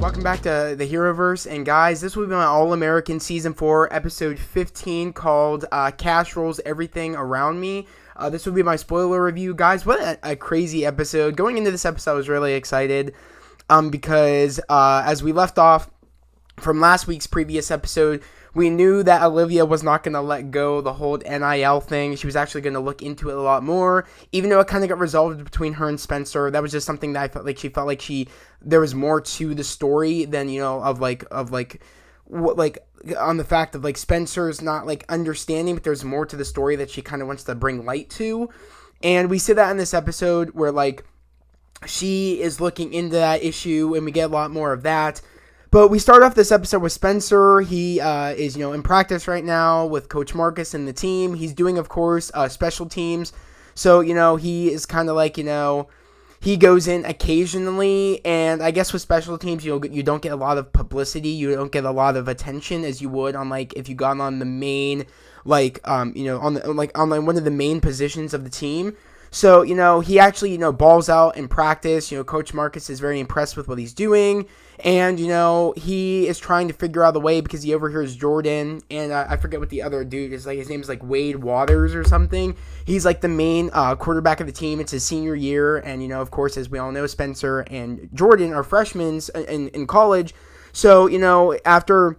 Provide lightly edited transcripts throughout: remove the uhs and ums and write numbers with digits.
welcome back to the Heroverse. And guys, this will be my All-American Season 4, Episode 15, called Cash Rolls Everything Around Me. This will be my spoiler review. Guys, what a crazy episode. Going into this episode, I was really excited because as we left off from last week's previous episode, we knew that Olivia was not going to let go the whole NIL thing. She was actually going to look into it a lot more, even though it kind of got resolved between her and Spencer. That was just something that I felt like there was more to the story than, on the fact of like Spencer's not like understanding, but there's more to the story that she kind of wants to bring light to. And we see that in this episode where like she is looking into that issue, and we get a lot more of that. But we start off this episode with Spencer. He is, in practice right now with Coach Marcus and the team. He's doing, of course, special teams. So, he is kind of like, he goes in occasionally. And I guess with special teams, you don't get a lot of publicity. You don't get a lot of attention as you would on, like, if you got on the main, on one of the main positions of the team. So, he actually, balls out in practice. Coach Marcus is very impressed with what he's doing. And, he is trying to figure out the way because he overhears Jordan. And I forget what the other dude is. Like, his name is, like, Wade Waters or something. He's, like, the main quarterback of the team. It's his senior year. And, of course, as we all know, Spencer and Jordan are freshmen in college. So, after...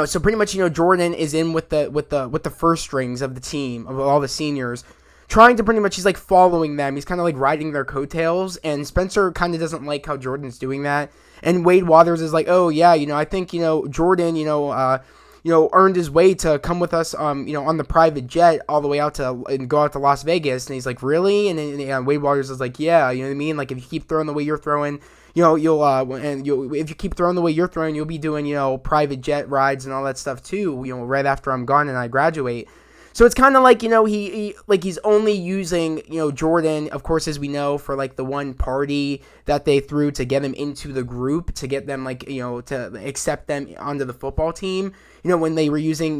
so pretty much, Jordan is in with the first strings of the team, of all the seniors, trying to pretty much, he's like following them. He's kind of like riding their coattails, and Spencer kind of doesn't like how Jordan's doing that. And Wade Waters is like, oh yeah, I think, Jordan, earned his way to come with us, on the private jet all the way out and go out to Las Vegas. And he's like, really? And Wade Waters is like, yeah, you know what I mean? Like, if you keep throwing the way you're throwing, if you keep throwing the way you're throwing, you'll be doing, private jet rides and all that stuff too, right after I'm gone and I graduate. So it's kind of like, he's only using, Jordan, of course, as we know, for like the one party that they threw to get him into the group, to get them like, to accept them onto the football team, when they were using,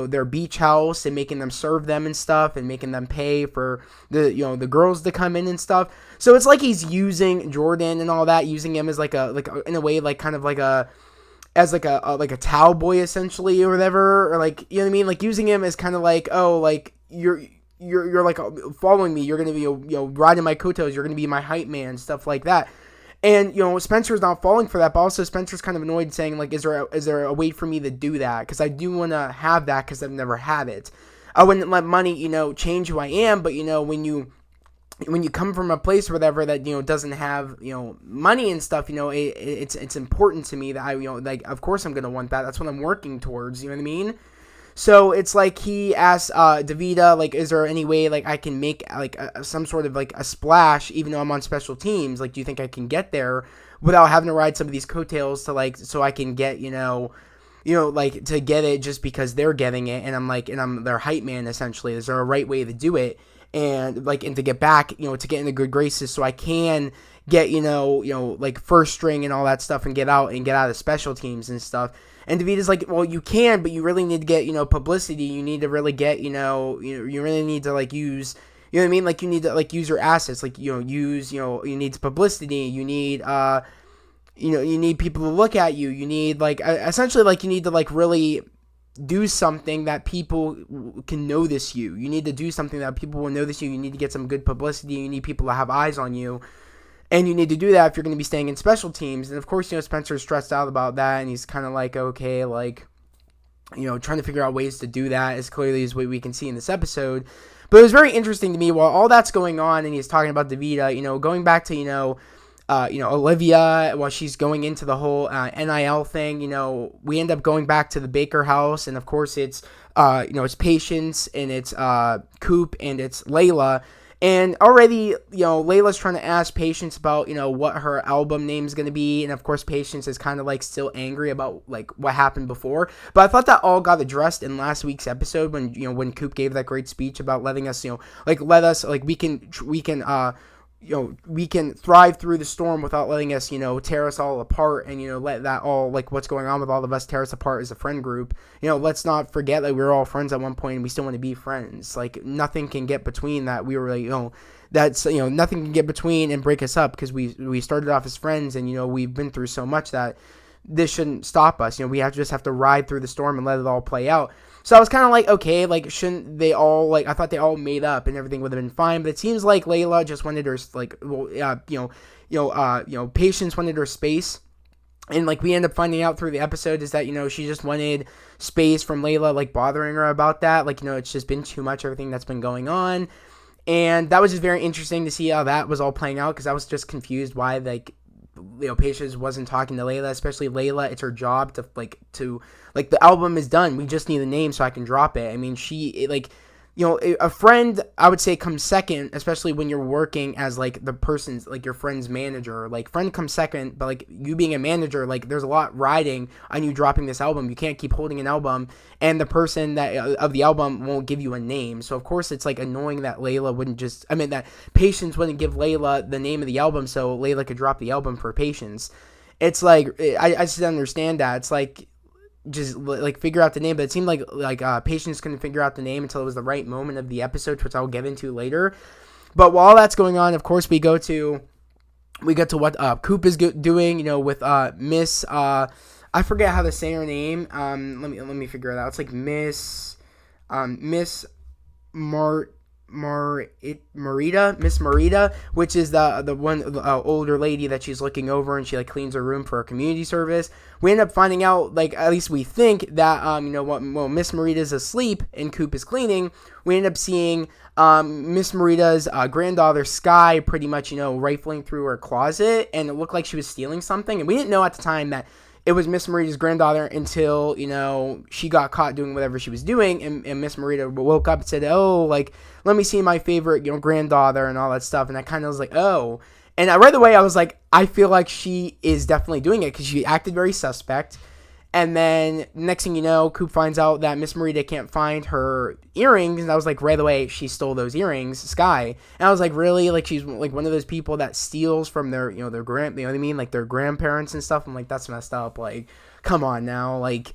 their beach house and making them serve them and stuff and making them pay for the girls to come in and stuff. So it's like he's using Jordan and all that, using him as in a way, like kind of like as like a towel boy essentially or whatever, or like, you know what I mean, like using him as kind of like, oh, like you're like following me, you're gonna be riding my coattails, you're gonna be my hype man, stuff like that. And Spencer's not falling for that, but also Spencer's kind of annoyed, saying like, is there a way for me to do that, because I do want to have that because I've never had it. I wouldn't let money change who I am, but when you come from a place or whatever that doesn't have money and stuff, it's important to me that I like, of course I'm gonna want that. That's what I'm working towards. You know what I mean? So it's like he asks Davida, like, is there any way like I can make like some sort of like a splash, even though I'm on special teams? Like, do you think I can get there without having to ride some of these coattails to like, so I can get like to get it just because they're getting it, and I'm their hype man essentially. Is there a right way to do it? And to get back, to get into good graces, so I can get, like first string and all that stuff, and get out of special teams and stuff. And Davida's like, well, you can, but you really need to get, publicity. You need to really get, you really need to like use, you know what I mean? Like, you need to like use your assets, like, you need publicity. You need, you need people to look at you. You need like, essentially like, you need to like really do something that people can notice you. You need to do something that people will notice you. You need to get some good publicity. You need people to have eyes on you. And you need to do that if you're going to be staying in special teams. And of course, Spencer's stressed out about that. And he's kind of like, okay, like, trying to figure out ways to do that as clearly as what we can see in this episode. But it was very interesting to me while all that's going on and he's talking about Davida, going back to, Olivia, while she's going into the whole NIL thing, we end up going back to the Baker house, and of course it's, it's Patience, and it's Coop, and it's Layla, and already, Layla's trying to ask Patience about, what her album name is going to be, and of course Patience is kind of like still angry about like what happened before, but I thought that all got addressed in last week's episode when Coop gave that great speech about letting us, let us, like, we can we can thrive through the storm without letting us, tear us all apart and, let that all, like, what's going on with all of us tear us apart as a friend group. Let's not forget that we were all friends at one point and we still want to be friends. Like, nothing can get between that. We were like, that's, nothing can get between and break us up because we started off as friends and, we've been through so much that this shouldn't stop us. We just have to ride through the storm and let it all play out. So I was kind of like, okay, like, shouldn't they all, like, I thought they all made up and everything would have been fine, but it seems like Layla just wanted her, like, Patience wanted her space, and, like, we end up finding out through the episode is that, she just wanted space from Layla, like, bothering her about that, like, it's just been too much, everything that's been going on, and that was just very interesting to see how that was all playing out, because I was just confused why, like, Patience wasn't talking to Layla, especially Layla. It's her job to the album is done. We just need a name so I can drop it. I mean, a friend, I would say, comes second, especially when you're working as, like, the person's, like, your friend's manager. Like, friend comes second, but, like, you being a manager, like, there's a lot riding on you dropping this album. You can't keep holding an album, and the person that of the album won't give you a name. So, of course, it's, like, annoying that that Patience wouldn't give Layla the name of the album so Layla could drop the album for Patience. It's, like, I just don't understand that. It's, like, just, like, figure out the name, but it seemed like Patience couldn't figure out the name until it was the right moment of the episode, which I'll get into later. But while that's going on, of course, we get to what Coop is doing, with Miss I forget how to say her name. Let me figure it out. It's like Miss Marita, which is the one older lady that she's looking over, and she, like, cleans her room for a community service. We end up finding out, like, at least we think that Miss Marita's asleep and Coop is cleaning. We end up seeing Miss Marita's granddaughter Sky pretty much rifling through her closet, and it looked like she was stealing something, and we didn't know at the time that it was Miss Marita's granddaughter until, she got caught doing whatever she was doing, and Miss Marita woke up and said, oh, like, let me see my favorite, granddaughter and all that stuff, and I kind of was like, oh, and right away I was like, I feel like she is definitely doing it, because she acted very suspect, and then next thing you know, Coop finds out that Miss Marita can't find her earrings, and I was like, right away, she stole those earrings, Sky, and I was like, really? Like, she's, like, one of those people that steals from their, their like, their grandparents and stuff. I'm like, that's messed up, like, come on now, like,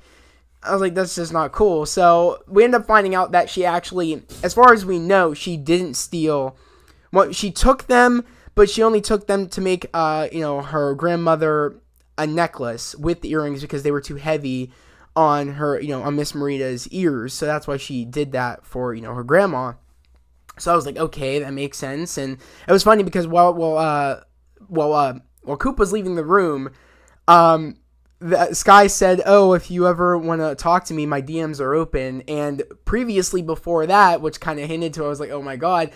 I was like, that's just not cool. So we end up finding out that she actually, as far as we know, she didn't steal, well, she took them, but she only took them to make, her grandmother a necklace with the earrings because they were too heavy on her, on Miss Marita's ears. So that's why she did that for, her grandma. So I was like, okay, that makes sense. And it was funny because while Coop was leaving the room, Sky said, oh, if you ever want to talk to me, my DMs are open. And previously before that, which kind of hinted to, I was like, oh my God,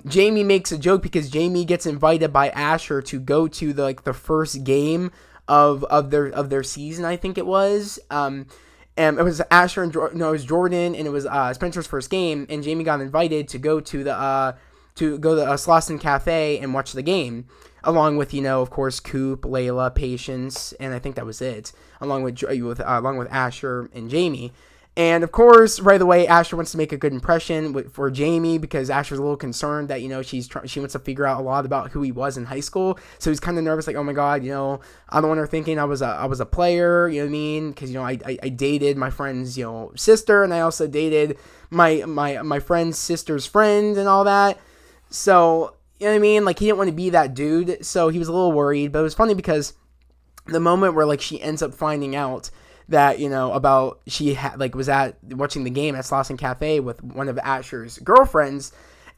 Jamie makes a joke because Jamie gets invited by Asher to go to the first game of their season, I think it was. And it was Asher and it was Jordan, and it was Spencer's first game, and Jamie got invited to go to the Slauson Cafe and watch the game, along with of course Coop, Layla, Patience, and I think that was it, along with Asher and Jamie. And of course, right away, Asher wants to make a good impression for Jamie because Asher's a little concerned that she wants to figure out a lot about who he was in high school. So he's kind of nervous, like, oh my God, I don't want her thinking I was a player. You know what I mean? Because I dated my friend's sister, and I also dated my friend's sister's friend and all that. So you know what I mean? Like, he didn't want to be that dude, so he was a little worried. But it was funny because the moment where she ends up finding out that about she was at watching the game at Slauson Cafe with one of Asher's girlfriends,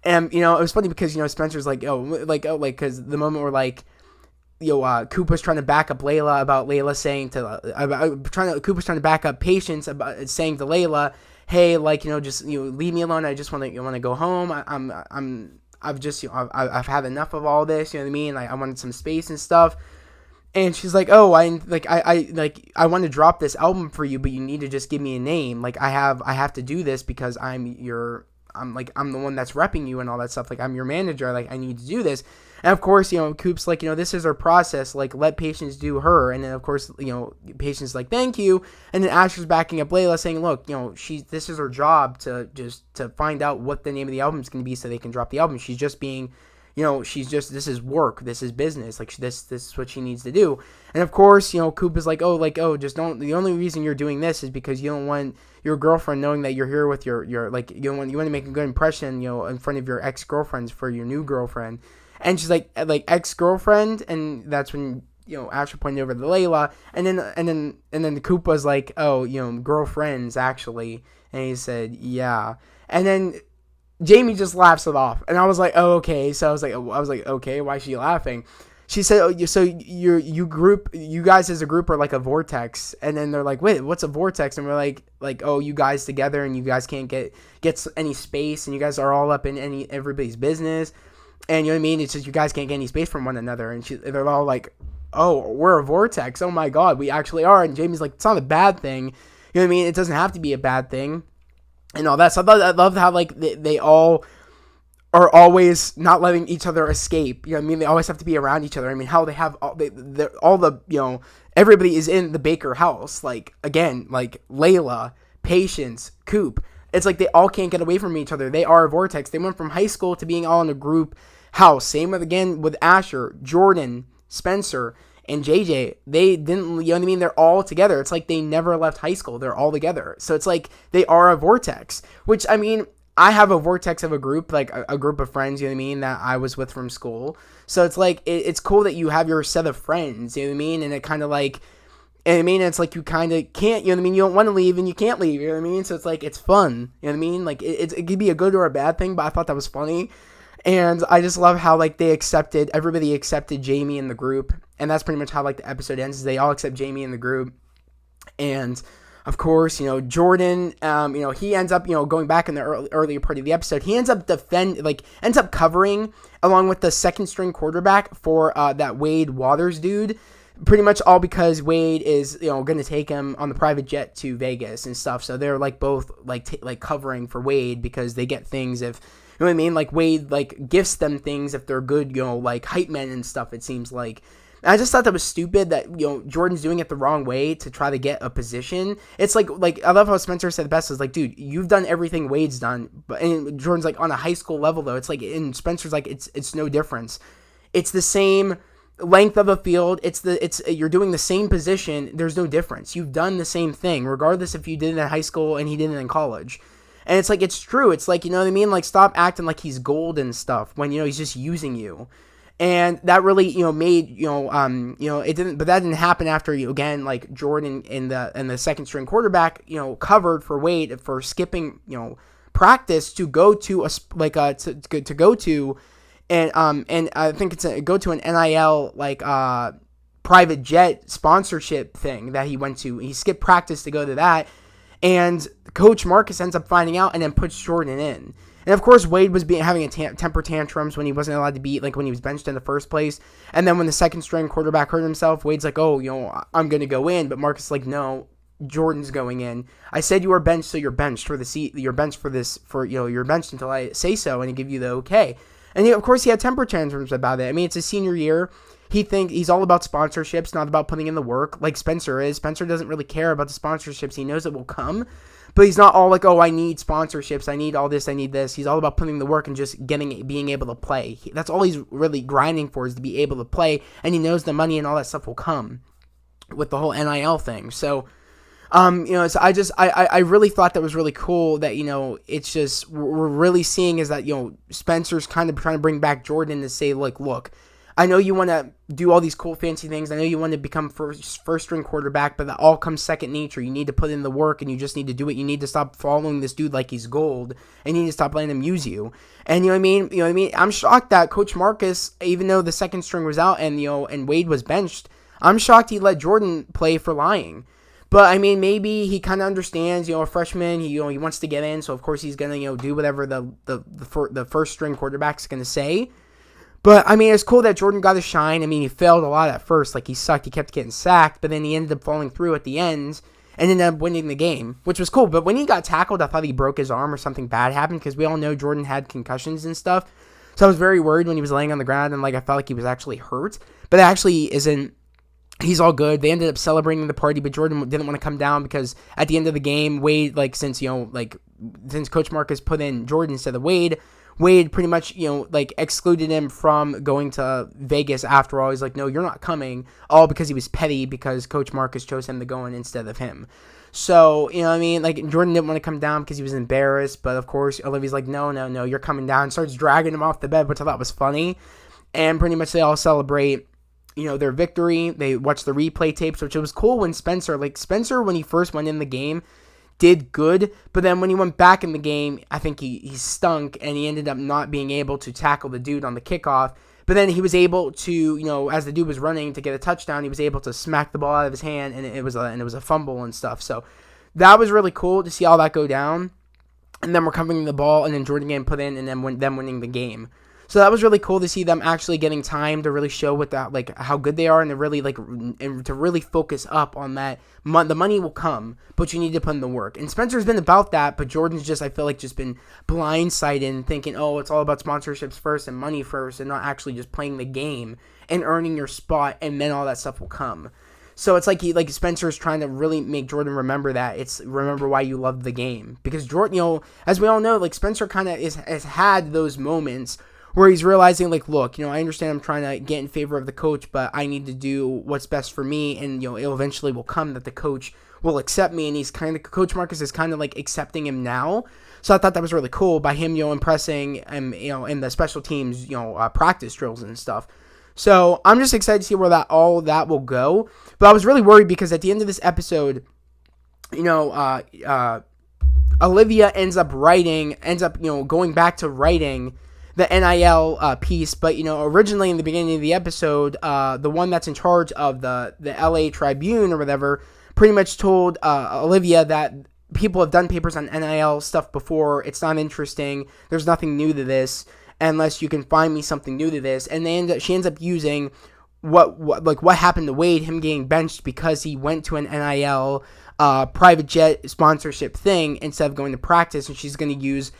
and it was funny because Spencer's like because the moment where Coop was trying to back up Layla about Layla saying Coop was trying to back up Patience about saying to Layla, hey, just leave me alone, I just want to go home, I've had enough of all this, you know what I mean, I wanted some space and stuff. And she's like, oh, I want to drop this album for you, but you need to just give me a name. Like, I have to do this because I'm the one that's repping you and all that stuff. Like, I'm your manager. Like, I need to do this. And of course, Coop's like, this is her process. Like, let Patience do her. And then of course, Patience like, thank you. And then Asher's backing up Layla saying, look, this is her job to find out what the name of the album is going to be so they can drop the album. She's just being this is work, this is business, like this is what she needs to do. And of course, Coop is like, just don't, the only reason you're doing this is because you don't want your girlfriend knowing that you're here with your like, you want to make a good impression, in front of your ex-girlfriends for your new girlfriend. And she's like ex-girlfriend, and that's when, Asher pointed over to Layla, and then the Coop was like, oh, girlfriends actually, and he said, yeah, and then Jamie just laughs it off, and I was like, oh, okay. So I was like, okay, why is she laughing? She said, oh, so you guys as a group are like a vortex, and then they're like, wait, what's a vortex? And we're like, oh, you guys together, and you guys can't get any space, and you guys are all up in everybody's business, and you know what I mean? It's just you guys can't get any space from one another, and they're all like, oh, we're a vortex. Oh my God, we actually are. And Jamie's like, it's not a bad thing. You know what I mean? It doesn't have to be a bad thing, and all that. So I loved how like they all are always not letting each other escape. You know what I mean? They always have to be around each other. I mean, how they have all the everybody is in the Baker house. Like, again, like Layla, Patience, Coop. It's like they all can't get away from each other. They are a vortex. They went from high school to being all in a group house. Same with Asher, Jordan, Spencer, and JJ. They didn't, you know what I mean? They're all together. It's like they never left high school. They're all together. So it's like they are a vortex, which, I mean, I have a vortex of a group, like a group of friends, you know what I mean, that I was with from school. So it's like, it's cool that you have your set of friends, you know what I mean? And it kind of like, and I mean, it's like you kind of can't, you know what I mean? You don't want to leave and you can't leave, you know what I mean? So it's like, it's fun, you know what I mean? Like, it could be a good or a bad thing, but I thought that was funny. And I just love how, like, everybody accepted Jamie in the group. And that's pretty much how, like, the episode ends, is they all accept Jamie in the group. And of course, Jordan, he ends up, going back in the earlier part of the episode, he ends up covering along with the second string quarterback for that Wade Waters dude, pretty much all because Wade is, going to take him on the private jet to Vegas and stuff. So they're like both like covering for Wade because they get things if, you know what I mean? Like Wade like gifts them things if they're good, like hype men and stuff, it seems like. I just thought that was stupid that, Jordan's doing it the wrong way to try to get a position. It's like I love how Spencer said the best is like, dude, you've done everything Wade's done. But and Jordan's like on a high school level though. It's like, and Spencer's like, it's no difference. It's the same length of a field. You're doing the same position. There's no difference. You've done the same thing, regardless if you did it in high school and he did it in college. And it's like, it's true. It's like, you know what I mean? Like, stop acting like he's gold and stuff when, he's just using you. And that really, made, it didn't, but that didn't happen after, again, like Jordan and the second string quarterback, covered for Wade for skipping, practice to go to and I think go to an NIL, like, private jet sponsorship thing that he went to. He skipped practice to go to that. And Coach Marcus ends up finding out and then puts Jordan in. And of course, Wade was having a temper tantrums when he wasn't allowed to be, like when he was benched in the first place. And then when the second string quarterback hurt himself, Wade's like, oh, I'm going to go in. But Marcus is like, no, Jordan's going in. I said you were benched, so you're benched for the seat. You're benched for this, you're benched until I say so and I give you the okay. And of course, he had temper tantrums about it. I mean, it's his senior year. He's all about sponsorships, not about putting in the work like Spencer is. Spencer doesn't really care about the sponsorships. He knows it will come. But he's not all like, oh, I need sponsorships, I need all this, I need this. He's all about putting the work and just being able to play. That's all he's really grinding for, is to be able to play, and he knows the money and all that stuff will come with the whole NIL thing. So, so I really thought that was really cool that, it's just, we're really seeing is that, Spencer's kind of trying to bring back Jordan to say, like, look, I know you want to do all these cool fancy things. I know you want to become first string quarterback, but that all comes second nature. You need to put in the work and you just need to do it. You need to stop following this dude like he's gold, and you need to stop letting him use you. And you know what I mean? I'm shocked that Coach Marcus, even though the second string was out and, and Wade was benched, I'm shocked he let Jordan play for lying. But I mean, maybe he kind of understands, a freshman, he wants to get in. So of course he's going to, do whatever the first string quarterback's going to say. But, I mean, it's cool that Jordan got a shine. I mean, he failed a lot at first. Like, he sucked. He kept getting sacked. But then he ended up falling through at the end and ended up winning the game, which was cool. But when he got tackled, I thought he broke his arm or something bad happened, because we all know Jordan had concussions and stuff. So I was very worried when he was laying on the ground, and, like, I felt like he was actually hurt. But it actually isn't. He's all good. They ended up celebrating the party, but Jordan didn't want to come down because at the end of the game, Wade, like, since Coach Marcus put in Jordan instead of Wade, Wade pretty much, like excluded him from going to Vegas after all. He's like, no, you're not coming, all because he was petty because Coach Marcus chose him to go in instead of him. So, you know what I mean? Like, Jordan didn't want to come down because he was embarrassed, but of course, Olivia's like, no, you're coming down. Starts dragging him off the bed, which I thought was funny. And pretty much they all celebrate, their victory. They watch the replay tapes, which it was cool when Spencer, when he first went in the game, did good, but then when he went back in the game, I think he stunk, and he ended up not being able to tackle the dude on the kickoff. But then he was able to, as the dude was running to get a touchdown, he was able to smack the ball out of his hand, and it was a fumble and stuff. So that was really cool to see all that go down. And then recovering the ball, and then Jordan getting put in, and then them winning the game. So that was really cool to see them actually getting time to really show how good they are, and to really focus up on that. The money will come, but you need to put in the work. And Spencer's been about that, but Jordan's just been blindsided and thinking, oh, it's all about sponsorships first and money first, and not actually just playing the game and earning your spot, and then all that stuff will come. So it's like Spencer's trying to really make Jordan remember that. It's remember why you love the game. Because Jordan, as we all know, Spencer kind of has had those moments where he's realizing, look, I understand I'm trying to get in favor of the coach, but I need to do what's best for me, and, it eventually will come that the coach will accept me, and Coach Marcus is kind of, accepting him now. So I thought that was really cool by him, impressing him, in the special teams, practice drills and stuff. So I'm just excited to see where all that will go. But I was really worried because at the end of this episode, Olivia ends up going back to writing the NIL piece, but originally in the beginning of the episode, the one that's in charge of the LA Tribune or whatever pretty much told Olivia that people have done papers on NIL stuff before. It's not interesting. There's nothing new to this unless you can find me something new to this. And she ends up using what happened to Wade, him getting benched because he went to an NIL private jet sponsorship thing instead of going to practice, and she's going to use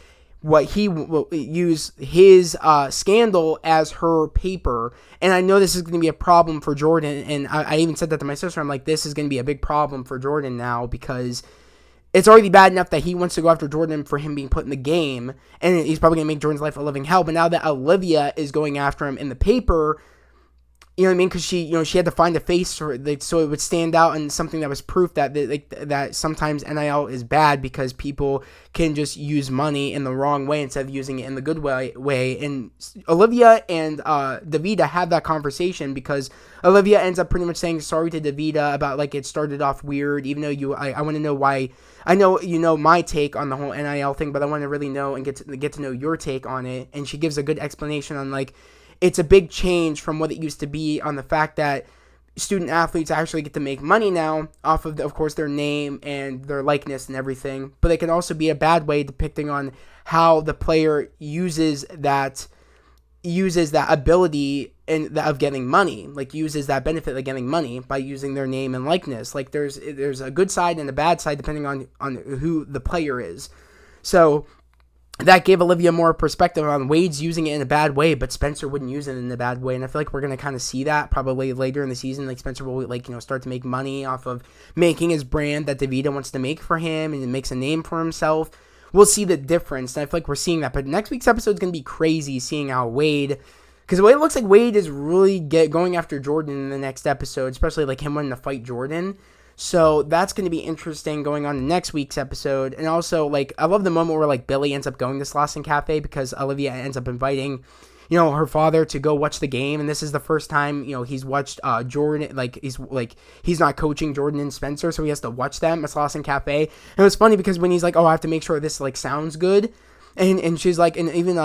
his scandal as her paper. And I know this is going to be a problem for Jordan, and I even said that to my sister. I'm like, this is going to be a big problem for Jordan now, because it's already bad enough that he wants to go after Jordan for him being put in the game, and he's probably going to make Jordan's life a living hell. But now that Olivia is going after him in the paper, you know what I mean? Because she had to find a face so it would stand out, and something that was proof that sometimes NIL is bad because people can just use money in the wrong way instead of using it in the good way. And Olivia and Davida have that conversation, because Olivia ends up pretty much saying sorry to Davida about it started off weird, even though I want to know why. I know my take on the whole NIL thing, but I want to really know and get to know your take on it. And she gives a good explanation on it's a big change from what it used to be, on the fact that student athletes actually get to make money now off of course, their name and their likeness and everything. But it can also be a bad way, depicting on how the player uses that ability of getting money, uses that benefit of getting money by using their name and likeness. There's a good side and a bad side depending on who the player is. So that gave Olivia more perspective on Wade's using it in a bad way, but Spencer wouldn't use it in a bad way. And I feel like we're going to kind of see that probably later in the season. Spencer will start to make money off of making his brand that Davida wants to make for him, and it makes a name for himself. We'll see the difference, and I feel like we're seeing that. But next week's episode is going to be crazy, seeing how Wade, because the way it looks like Wade is really going after Jordan in the next episode, especially him wanting to fight Jordan. So that's going to be interesting going on in next week's episode. And also, I love the moment where, Billy ends up going to Slauson Cafe because Olivia ends up inviting, her father to go watch the game. And this is the first time, he's watched Jordan, he's not coaching Jordan and Spencer, so he has to watch them at Slauson Cafe. And it was funny because when he's like, oh, I have to make sure this, sounds good. And she's like, and even,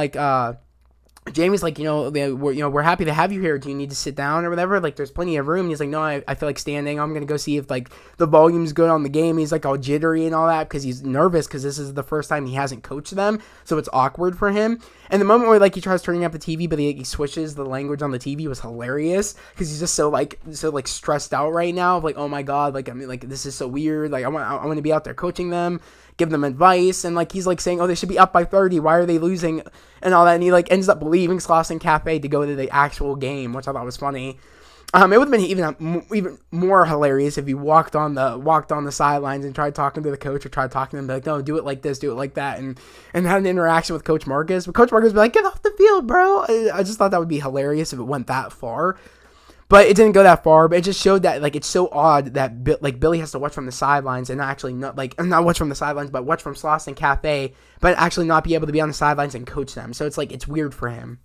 Jamie's like, we're happy to have you here. Do you need to sit down or whatever? There's plenty of room. And he's like, no, I feel like standing. I'm going to go see if, the volume's good on the game. He's, all jittery and all that because he's nervous because this is the first time he hasn't coached them. So it's awkward for him. And the moment where, he tries turning up the TV, but he switches the language on the TV was hilarious because he's just so stressed out right now. Oh, my God. This is so weird. I want to be out there coaching them, give them advice. And, he's, saying, oh, they should be up by 30. Why are they losing? And all that. And he, ends up leaving Slauson Cafe to go to the actual game, which I thought was funny. It would have been even more hilarious if he walked on the sidelines and tried talking to the coach, or tried talking to him, like, no, do it like this, do it like that, and had an interaction with Coach Marcus. But Coach Marcus would be like, get off the field, bro. I just thought that would be hilarious if it went that far. But it didn't go that far. But it just showed that, like, it's so odd that Billy has to watch from the sidelines and not watch from the sidelines, but watch from Slauson Cafe, but actually not be able to be on the sidelines and coach them. So it's like, it's weird for him.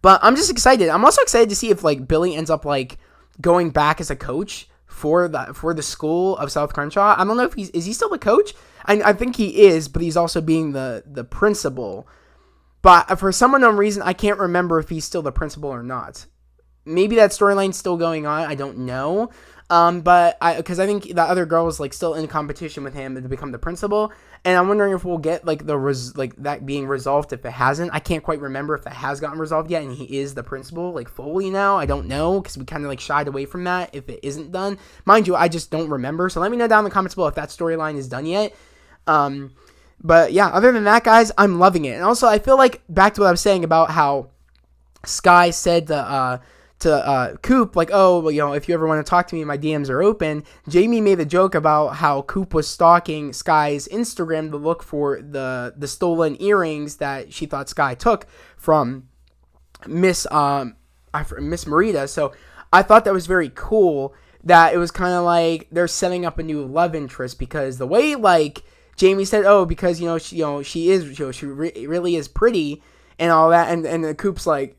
But I'm just excited. I'm also excited to see if, like, Billy ends up, like, going back as a coach for the school of South Crenshaw. I don't know if is he still the coach? I think he is, but he's also being the principal. But for some unknown reason, I can't remember if he's still the principal or not. Maybe that storyline's still going on. I don't know. But because I think the other girl is, like, still in competition with him to become the principal, and I'm wondering if we'll get, like, that being resolved if it hasn't. I can't quite remember if that has gotten resolved yet, and he is the principal, like, fully now. I don't know, because we kind of, like, shied away from that if it isn't done. Mind you, I just don't remember. So let me know down in the comments below if that storyline is done yet. But yeah, other than that, guys, I'm loving it. And also, I feel like back to what I was saying about how Sky said to Coop, like, oh, well, you know, if you ever want to talk to me, my DMs are open. Jamie made a joke about how Coop was stalking Sky's Instagram to look for the stolen earrings that she thought Sky took from Miss Marita. So I thought that was very cool, that it was kind of like they're setting up a new love interest, because the way, like, Jamie said, oh, because, she really is pretty and all that, and the Coop's like,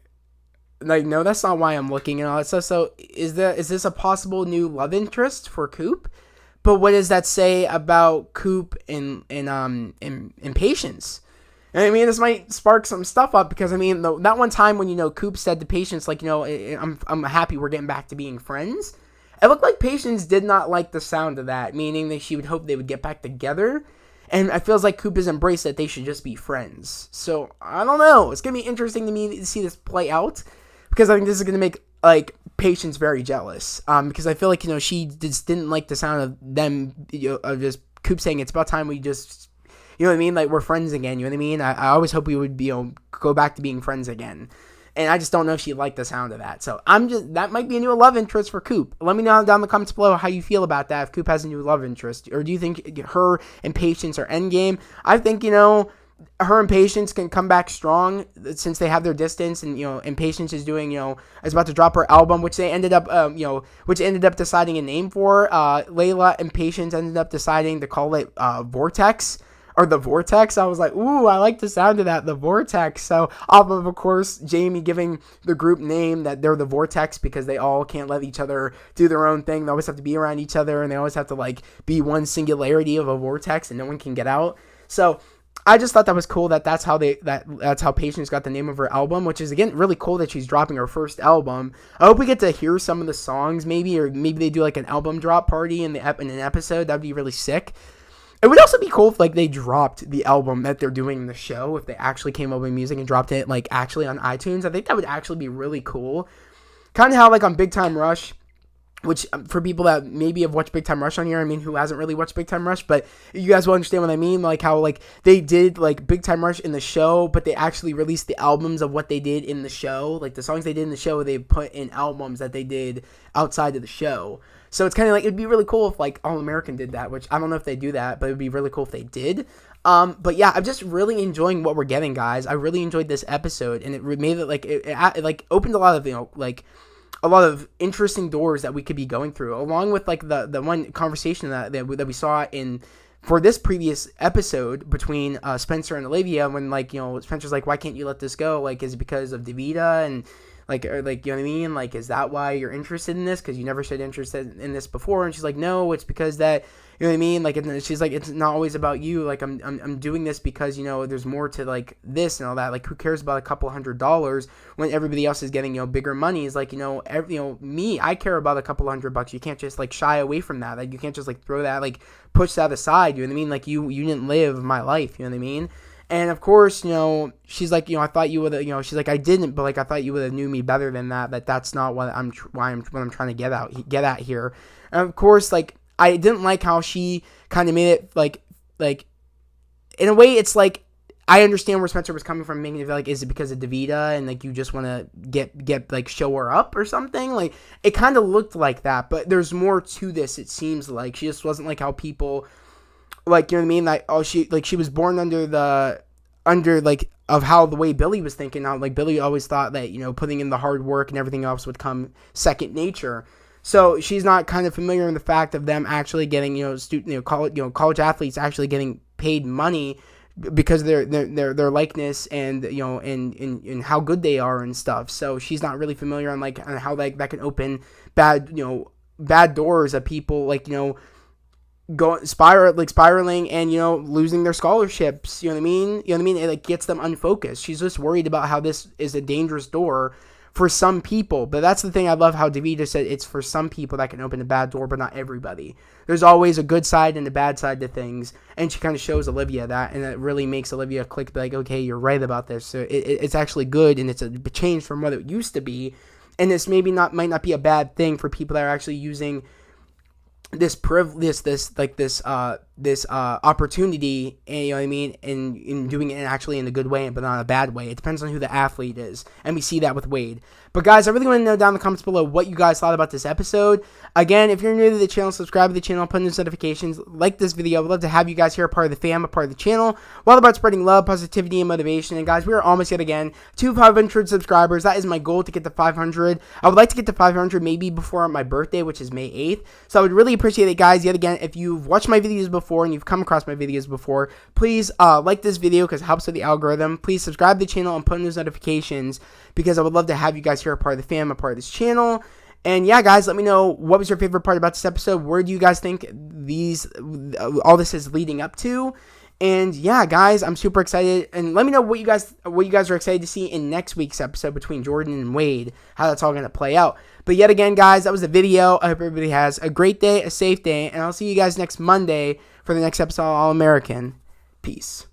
no, that's not why I'm looking and all that stuff. So is this a possible new love interest for Coop? But what does that say about Coop and Patience? And I mean, this might spark some stuff up, because I mean, that one time when, Coop said to Patience, like, I'm happy we're getting back to being friends. It looked like Patience did not like the sound of that, meaning that she would hope they would get back together. And it feels like Coop has embraced that they should just be friends. So I don't know. It's gonna be interesting to me to see this play out, because I think this is going to make, like, Patience very jealous. Because I feel like, she just didn't like the sound of them, of just Coop saying, it's about time we just, you know what I mean? Like, we're friends again, you know what I mean? I always hope we would, go back to being friends again. And I just don't know if she liked the sound of that. So that might be a new love interest for Coop. Let me know down in the comments below how you feel about that, if Coop has a new love interest. Or do you think her and Patience are endgame? I think, her and Patience can come back strong since they have their distance, and Patience is doing, is about to drop her album, which they ended up, deciding a name for. Layla and Patience ended up deciding to call it Vortex, or the Vortex. I was like, ooh, I like the sound of that, the Vortex. So off of course, Jamie giving the group name that they're the Vortex, because they all can't let each other do their own thing. They always have to be around each other, and they always have to, like, be one singularity of a vortex, and no one can get out. So I just thought that was cool that's how Patience got the name of her album, which is, again, really cool that she's dropping her first album. I hope we get to hear some of the songs, maybe, or maybe they do, like, an album drop party in an episode. That'd be really sick. It would also be cool if, like, they dropped the album that they're doing in the show, if they actually came up with music and dropped it, like, actually on iTunes. I think that would actually be really cool. Kind of how, like, on Big Time Rush, which, for people that maybe have watched Big Time Rush on here, I mean, who hasn't really watched Big Time Rush, but you guys will understand what I mean, like, how, like, they did, like, Big Time Rush in the show, but they actually released the albums of what they did in the show, like, the songs they did in the show, they put in albums that they did outside of the show. So it's kind of like, it'd be really cool if, like, All American did that, which I don't know if they do that, but it'd be really cool if they did. But yeah, I'm just really enjoying what we're getting, guys. I really enjoyed this episode, and it made it, like, it like, opened a lot of, like, a lot of interesting doors that we could be going through, along with, like, the one conversation that we saw for this previous episode between Spencer and Olivia, when, like, Spencer's like, why can't you let this go? Like, is it because of Davida? And like, you know what I mean? Like, is that why you're interested in this? Because you never said interested in this before. And she's like, no, it's because that, you know what I mean? Like, and she's like, it's not always about you. Like, I'm doing this because, there's more to, like, this and all that. Like, who cares about a couple $100 when everybody else is getting, bigger money? Is like, me, I care about a couple $100. You can't just, like, shy away from that. Like, you can't just, like, throw that, like, push that aside. You know what I mean? Like, you didn't live my life. You know what I mean? And of course, she's like, I thought you would have, she's like, I didn't, but, like, I thought you would have knew me better than that. But that's not what I'm trying to get at here. And of course, like, I didn't like how she kind of made it like, in a way, it's like, I understand where Spencer was coming from, making it feel like, is it because of Davida and like you just want to get like show her up or something? Like it kind of looked like that, but there's more to this. It seems like she just wasn't like how people, like, you know what I mean? Like, oh, she was born under like of how the way Billy was thinking. How like Billy always thought that, you know, putting in the hard work and everything else would come second nature. So she's not kind of familiar in the fact of them actually getting, you know, college athletes actually getting paid money because of their likeness and, you know, and how good they are and stuff. So she's not really familiar on like on how like that can open bad doors of people, like, you know, spiraling and, you know, losing their scholarships. You know what I mean? You know what I mean? It like gets them unfocused. She's just worried about how this is a dangerous door for some people. But that's the thing I love how Davida said, it's for some people that can open a bad door, but not everybody. There's always a good side and a bad side to things, and she kind of shows Olivia that, and it really makes Olivia click, be like, okay, you're right about this. So it's actually good, and it's a change from what it used to be, and this might not be a bad thing for people that are actually using this opportunity, and, you know what I mean, in doing it actually in a good way, but not a bad way. It depends on who the athlete is, and we see that with Wade. But guys, I really want to know down in the comments below what you guys thought about this episode. Again, if you're new to the channel, subscribe to the channel, put in those notifications, like this video. I would love to have you guys here, a part of the fam, a part of the channel. We're all about spreading love, positivity, and motivation. And guys, we are almost yet again to 500 subscribers. That is my goal, to get to 500. I would like to get to 500 maybe before my birthday, which is May 8th. So I would really appreciate it, guys. Yet again, if you've watched my videos before and you've come across my videos before, please like this video because it helps with the algorithm. Please subscribe to the channel and put in those notifications because I would love to have you guys here, a part of the fam, a part of this channel. And yeah, guys, let me know what was your favorite part about this episode. Where do you guys think all this is leading up to? And yeah, guys, I'm super excited. And let me know what you guys are excited to see in next week's episode between Jordan and Wade, how that's all going to play out. But yet again, guys, that was the video. I hope everybody has a great day, a safe day, and I'll see you guys next Monday for the next episode of All American. Peace.